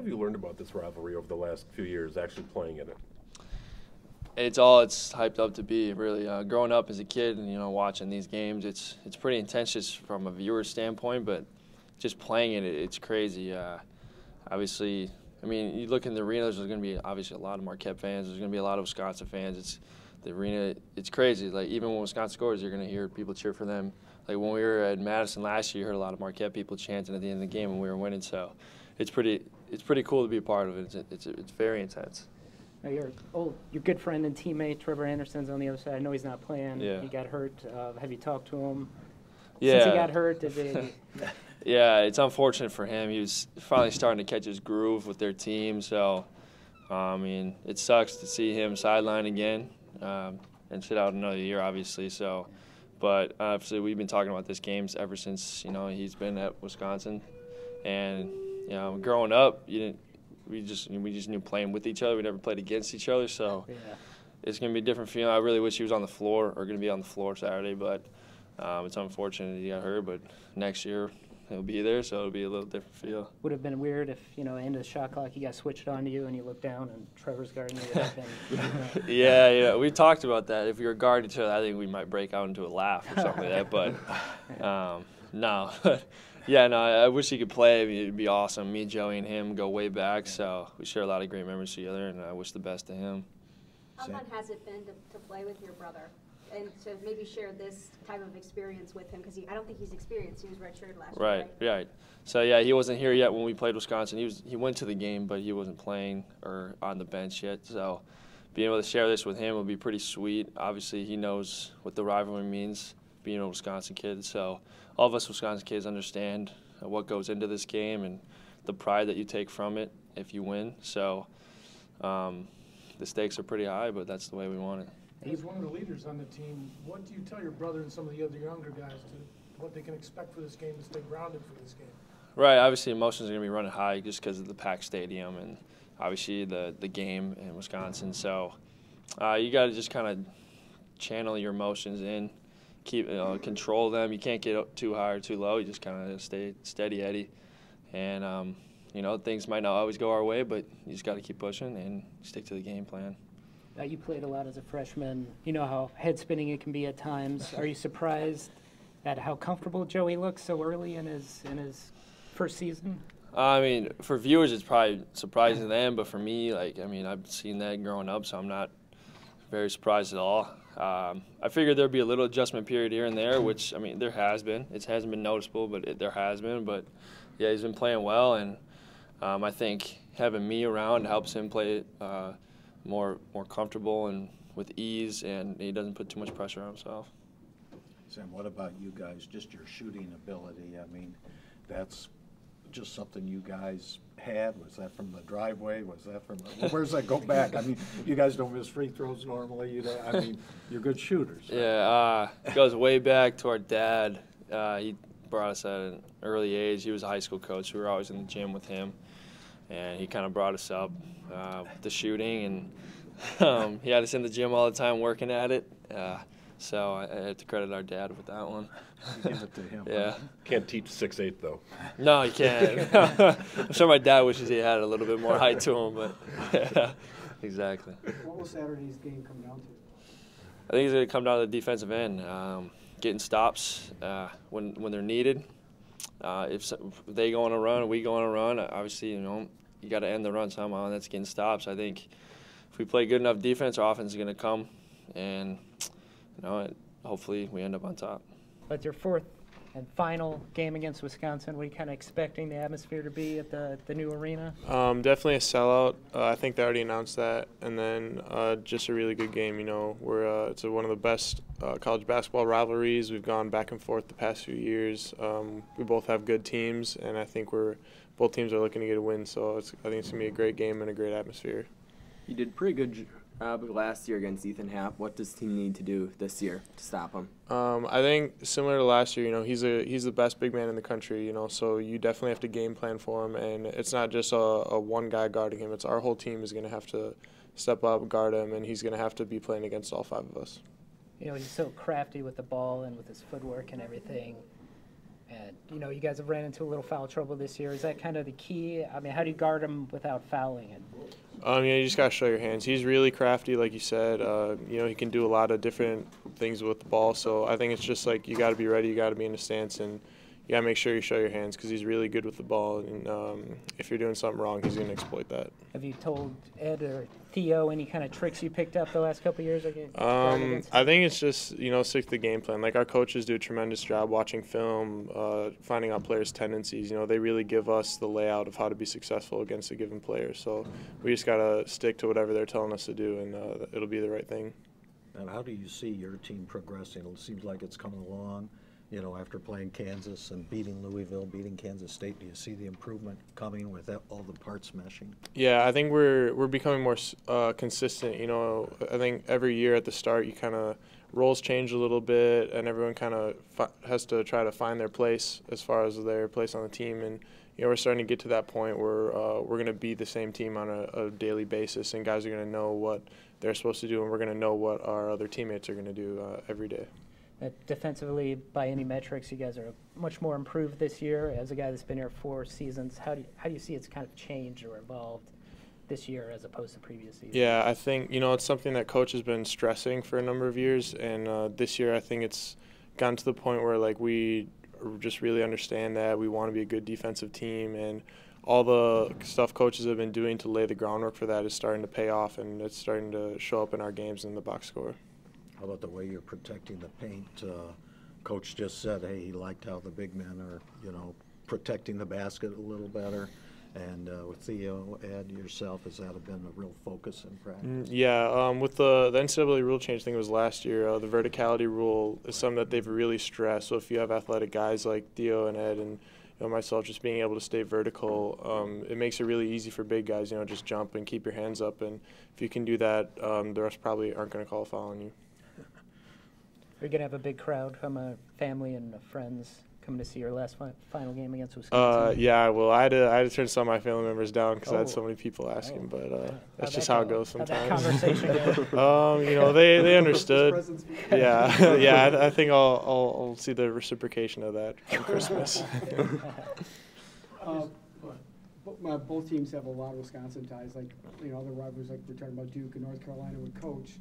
have you learned about this rivalry over the last few years, actually playing in it? It's all it's hyped up to be, really. Growing up as a kid and, watching these games, it's pretty intense just from a viewer standpoint, but just playing it, it's crazy. Obviously, you look in the arena, there's going to be obviously a lot of Marquette fans. There's going to be a lot of Wisconsin fans. The arena, it's crazy. Like, even when Wisconsin scores, you're going to hear people cheer for them. Like, when we were at Madison last year, you heard a lot of Marquette people chanting at the end of the game when we were winning. So it's pretty cool to be a part of it. It's very intense. Now your good friend and teammate Trevor Anderson's on the other side. I know he's not playing. Yeah. He got hurt. Have you talked to him? Yeah. Since he got hurt, did they? Yeah, it's unfortunate for him. He was finally starting to catch his groove with their team. So, it sucks to see him sidelined again and sit out another year, obviously. So, but obviously we've been talking about this games ever since he's been at Wisconsin, and growing up, we just knew playing with each other. We never played against each other, so Yeah. It's gonna be a different feeling. I really wish he was on the floor or gonna be on the floor Saturday, but it's unfortunate he got hurt. But next year he'll be there, so it'll be a little different feel. Would have been weird if end of the shot clock he got switched on to you and you look down and Trevor's guarding you. Yeah, we talked about that. If we were guarding each other, I think we might break out into a laugh or something like that. But no. Yeah, no, I wish he could play. It'd be awesome. Me, Joey, and him go way back, so we share a lot of great memories together, and I wish the best to him. How fun has it been to play with your brother and to maybe share this type of experience with him? Because I don't think he's experienced. He was redshirted last year, Right. So, yeah, he wasn't here yet when we played Wisconsin. He went to the game, but he wasn't playing or on the bench yet. So being able to share this with him would be pretty sweet. Obviously, he knows what the rivalry means, being a Wisconsin kid. So all of us Wisconsin kids understand what goes into this game and the pride that you take from it if you win. So the stakes are pretty high, but that's the way we want it. As one of the leaders on the team, what do you tell your brother and some of the other younger guys what they can expect for this game to stay grounded for this game? Right, obviously emotions are going to be running high just because of the packed stadium and obviously the game in Wisconsin. So you got to just kind of channel your emotions in, keep control them. You can't get too high or too low. You just kind of stay steady Eddie. And, things might not always go our way, but you just got to keep pushing and stick to the game plan. You played a lot as a freshman. You know how head-spinning it can be at times. Are you surprised at how comfortable Joey looks so early in his first season? For viewers, it's probably surprising to them, but for me, I've seen that growing up, so I'm not very surprised at all. I figured there'd be a little adjustment period here and there, which, there has been. It hasn't been noticeable, but there has been. But, yeah, he's been playing well, and I think having me around helps him play more comfortable and with ease, and he doesn't put too much pressure on himself. Sam, what about you guys, just your shooting ability? That's just something you guys had? Was that from the driveway? Was that from where does that go back? You guys don't miss free throws normally. You're good shooters. Right? Yeah, it goes way back to our dad. He brought us at an early age. He was a high school coach. We were always in the gym with him, and he kind of brought us up with the shooting, and he had us in the gym all the time working at it. So I have to credit our dad with that one. You give it to him. Yeah. Can't teach 6'8", though. No, he can't. I'm sure my dad wishes he had a little bit more height to him, but yeah, exactly. What will Saturday's game come down to? I think it's going to come down to the defensive end, getting stops when they're needed. If they go on a run, we go on a run, obviously, you got to end the run somehow, and that's getting stops. I think if we play good enough defense, our offense is going to come, and hopefully we end up on top. But your fourth and final game against Wisconsin, what are you kind of expecting the atmosphere to be at the new arena? Definitely a sellout. I think they already announced that. And then just a really good game. It's one of the best college basketball rivalries. We've gone back and forth the past few years. We both have good teams, and I think both teams are looking to get a win. So I think it's going to be a great game and a great atmosphere. You did pretty good last year against Ethan Happ. What does the team need to do this year to stop him? I think similar to last year, he's the best big man in the country, so you definitely have to game plan for him, and it's not just a one guy guarding him. It's our whole team is going to have to step up, guard him, and he's going to have to be playing against all five of us. He's so crafty with the ball and with his footwork and everything. And, you guys have ran into a little foul trouble this year. Is that kind of the key? I mean, how do you guard him without fouling? You just got to show your hands. He's really crafty, like you said. He can do a lot of different things with the ball. So I think it's just like you got to be ready, you got to be in a stance, and you got to make sure you show your hands because he's really good with the ball. And if you're doing something wrong, he's going to exploit that. Have you told Ed or Theo any kind of tricks you picked up the last couple of years? I think it's just, stick to the game plan. Like, our coaches do a tremendous job watching film, finding out players' tendencies. They really give us the layout of how to be successful against a given player. So we just got to stick to whatever they're telling us to do, and it'll be the right thing. And how do you see your team progressing? It seems like it's coming along. After playing Kansas and beating Louisville, beating Kansas State, do you see the improvement coming with all the parts meshing? Yeah, I think we're becoming more consistent. I think every year at the start, you kind of roles change a little bit, and everyone kind of has to try to find their place as far as their place on the team. And we're starting to get to that point where we're going to be the same team on a daily basis, and guys are going to know what they're supposed to do, and we're going to know what our other teammates are going to do every day. Defensively, by any metrics, you guys are much more improved this year. As a guy that's been here 4 seasons, how do you see it's kind of changed or evolved this year as opposed to previous seasons? Yeah, I think it's something that coach has been stressing for a number of years, and this year I think it's gotten to the point where we just really understand that we want to be a good defensive team, and all the stuff coaches have been doing to lay the groundwork for that is starting to pay off, and it's starting to show up in our games in the box score. How about the way you're protecting the paint? Coach just said, hey, he liked how the big men are, protecting the basket a little better. And with Theo, Ed, yourself, has that been a real focus in practice? Yeah, with the NCAA rule change, I think it was last year, the verticality rule is something that they've really stressed. So if you have athletic guys like Theo and Ed and myself just being able to stay vertical, it makes it really easy for big guys, just jump and keep your hands up. And if you can do that, the rest probably aren't going to call a foul on you. Are you going to have a big crowd from family and friends coming to see your last final game against Wisconsin? Yeah, well, I had to turn some of my family members down because I had so many people asking, but that's just how it goes sometimes. How'd that conversation go? They understood. Yeah, I think I'll see the reciprocation of that on Christmas. Both teams have a lot of Wisconsin ties, other rivalries like we're talking about Duke and North Carolina with Coach.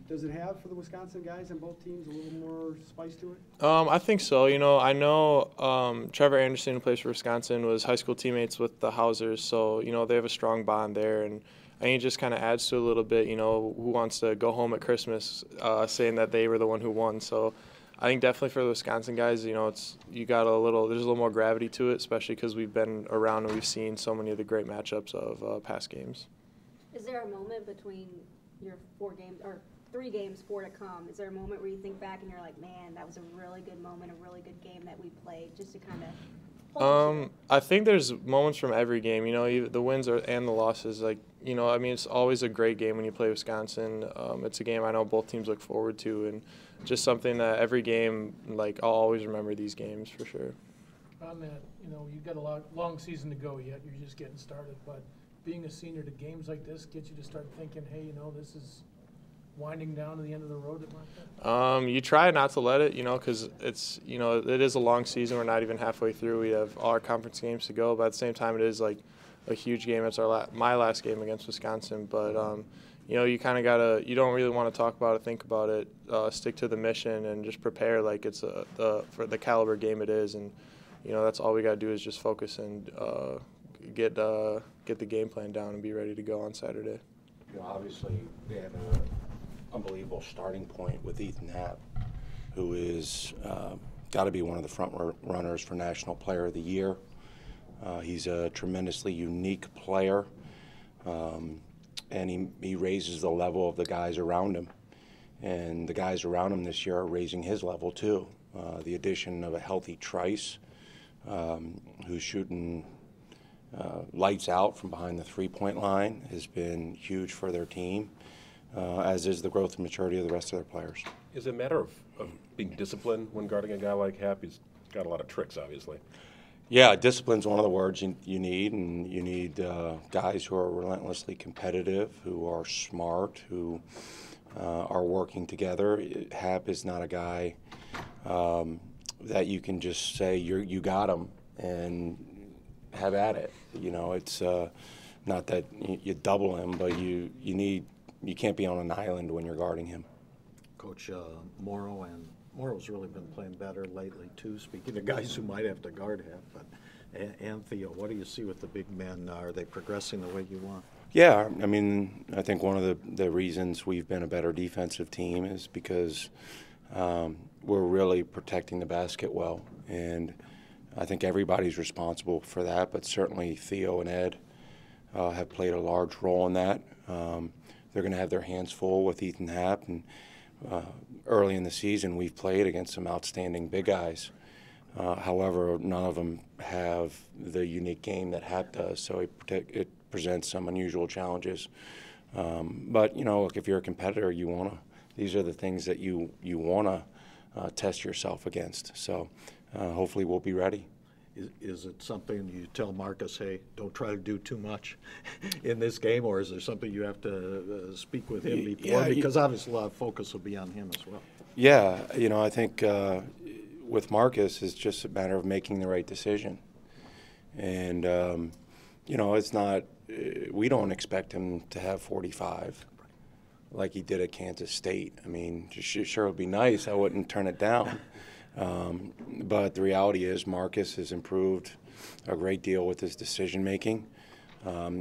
Does it have, for the Wisconsin guys on both teams, a little more spice to it? I think so. I know Trevor Anderson, who plays for Wisconsin, was high school teammates with the Hausers, so, they have a strong bond there. And I think it just kind of adds to a little bit, who wants to go home at Christmas saying that they were the one who won. So I think definitely for the Wisconsin guys, there's a little more gravity to it, especially because we've been around and we've seen so many of the great matchups of past games. Is there a moment between your 4 games, or 3 games, 4 to come? Is there a moment where you think back and you're like, man, that was a really good moment, a really good game that we played, just to kind of I think there's moments from every game, the wins and the losses. It's always a great game when you play Wisconsin. It's a game I know both teams look forward to, and just something that every game, I'll always remember these games for sure. On that, you've got a long season to go yet. You're just getting started, but being a senior to games like this gets you to start thinking, hey, this is winding down to the end of the road at Marquette? You try not to let it, because it's, it is a long season. We're not even halfway through. We have all our conference games to go, but at the same time, it is a huge game. It's my last game against Wisconsin, but you kind of gotta. You don't really want to talk about it, think about it, stick to the mission, and just prepare like it's for the caliber game it is, and that's all we gotta do is just focus and get the game plan down and be ready to go on Saturday. Obviously, they have an unbelievable starting point with Ethan Happ, who is got to be one of the front runners for National Player of the Year. He's a tremendously unique player, and he raises the level of the guys around him. And the guys around him this year are raising his level too. The addition of a healthy Trice, who's shooting lights out from behind the three-point line, has been huge for their team, as is the growth and maturity of the rest of their players. Is it a matter of being disciplined when guarding a guy like Happ? He's got a lot of tricks, obviously. Yeah, discipline's one of the words you need, and you need guys who are relentlessly competitive, who are smart, who are working together. Happ is not a guy that you can just say you got him and have at it. You know, it's not that you double him, but you can't be on an island when you're guarding him. Coach Morrow's really been playing better lately too. Speaking of guys who might have to guard half, but and Theo, what do you see with the big men? Are they progressing the way you want? Yeah, I mean, I think one of the reasons we've been a better defensive team is because we're really protecting the basket well, and I think everybody's responsible for that, but certainly Theo and Ed have played a large role in that. They're going to have their hands full with Ethan Happ, and early in the season we've played against some outstanding big guys. However, none of them have the unique game that Happ does, so it presents some unusual challenges. But, you know, look, if you're a competitor, these are the things that you want to test yourself against. So hopefully we'll be ready. Is it something you tell Marcus, hey, don't try to do too much in this game, or is there something you have to speak with him before? Yeah, because obviously a lot of focus will be on him as well. Yeah, you know, I think with Marcus, it's just a matter of making the right decision. And, you know, it's not, we don't expect him to have 45 like he did at Kansas State. I mean, sure it would be nice. I wouldn't turn it down. But the reality is Marcus has improved a great deal with his decision-making.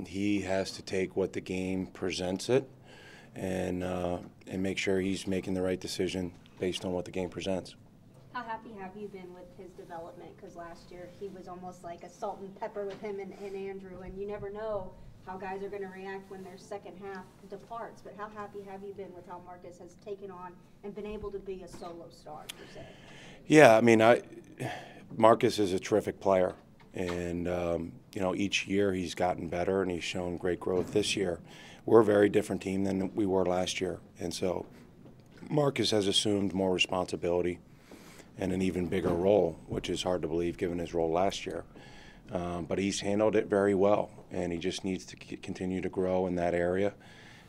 He has to take what the game presents it and make sure he's making the right decision based on what the game presents. How happy have you been with his development? Because last year he was almost like a salt and pepper with him and Andrew, and you never know how guys are going to react when their second half departs. But how happy have you been with how Marcus has taken on and been able to be a solo star, per se? Yeah, I mean, Marcus is a terrific player, and you know, each year he's gotten better, and he's shown great growth this year. We're a very different team than we were last year, and so Marcus has assumed more responsibility and an even bigger role, which is hard to believe given his role last year. But he's handled it very well, and he just needs to continue to grow in that area.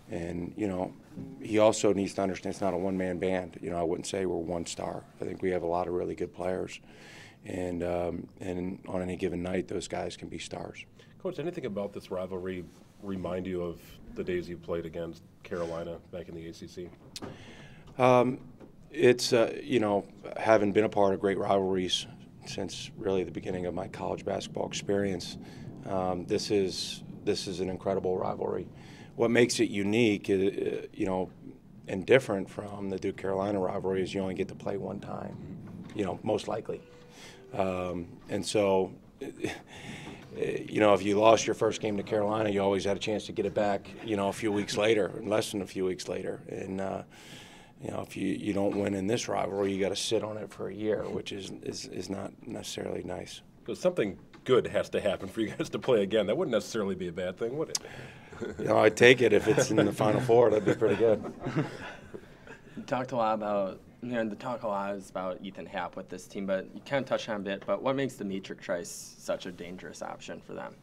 And, you know, he also needs to understand it's not a one-man band. You know, I wouldn't say we're one star. I think we have a lot of really good players. And on any given night, those guys can be stars. Coach, anything about this rivalry remind you of the days you played against Carolina back in the ACC? It's, you know, having been a part of great rivalries since really the beginning of my college basketball experience, this is an incredible rivalry. What makes it unique, you know, and different from the Duke-Carolina rivalry is you only get to play one time, you know, most likely. And so, you know, if you lost your first game to Carolina, you always had a chance to get it back, you know, a few weeks later, less than a few weeks later. And, you know, if you don't win in this rivalry, you got to sit on it for a year, which is not necessarily nice. Because something good has to happen for you guys to play again. That wouldn't necessarily be a bad thing, would it? You know, I'd take it if it's in the Final Four. That'd be pretty good. You talked a lot about, you know, the talk a lot is about Ethan Happ with this team, but you kind of touched on a bit. But what makes Demetric Trice such a dangerous option for them?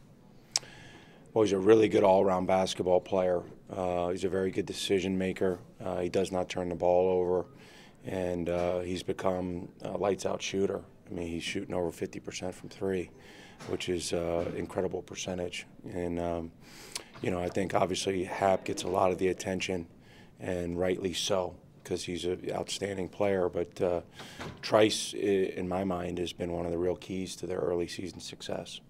Well, he's a really good all-around basketball player. He's a very good decision maker. He does not turn the ball over, and he's become a lights-out shooter. I mean, he's shooting over 50% from three, which is an incredible percentage. And you know, I think obviously Happ gets a lot of the attention, and rightly so, because he's an outstanding player. But Trice, in my mind, has been one of the real keys to their early season success.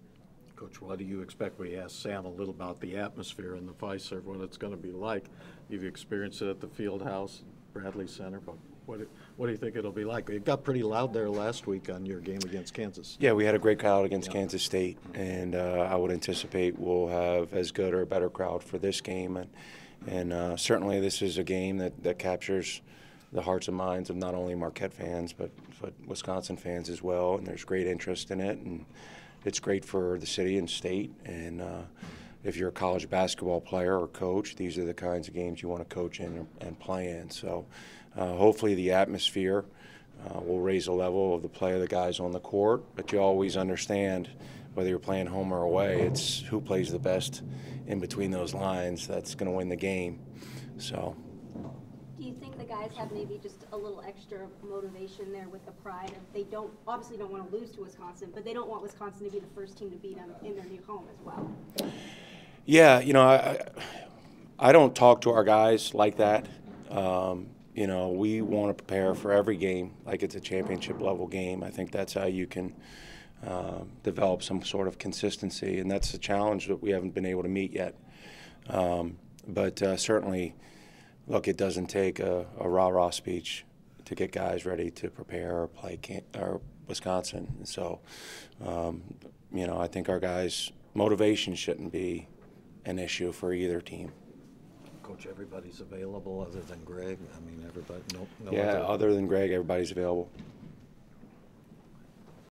Coach, what do you expect? We asked Sam a little about the atmosphere in the Fiserv, what it's going to be like. You've experienced it at the Fieldhouse, Bradley Center, but what do you think it'll be like? It got pretty loud there last week on your game against Kansas. Yeah, we had a great crowd against Kansas State, and I would anticipate we'll have as good or a better crowd for this game. And certainly this is a game that captures the hearts and minds of not only Marquette fans, but Wisconsin fans as well, and there's great interest in it. And it's great for the city and state, and if you're a college basketball player or coach, these are the kinds of games you want to coach in and play in. So hopefully the atmosphere will raise the level of the play of the guys on the court, but you always understand whether you're playing home or away, it's who plays the best in between those lines that's going to win the game. So Do you think the guys have maybe just a little extra motivation there with the pride of they obviously don't want to lose to Wisconsin, but they don't want Wisconsin to be the first team to beat them in their new home as well? Yeah, I don't talk to our guys like that. We want to prepare for every game like it's a championship level game. I think that's how you can develop some sort of consistency, and that's a challenge that we haven't been able to meet yet. But certainly, look, it doesn't take a rah-rah speech to get guys ready to prepare or play Wisconsin. So, I think our guys' motivation shouldn't be an issue for either team. Coach, everybody's available other than Greg? I mean, everybody, no Yeah, other. other than Greg, everybody's available.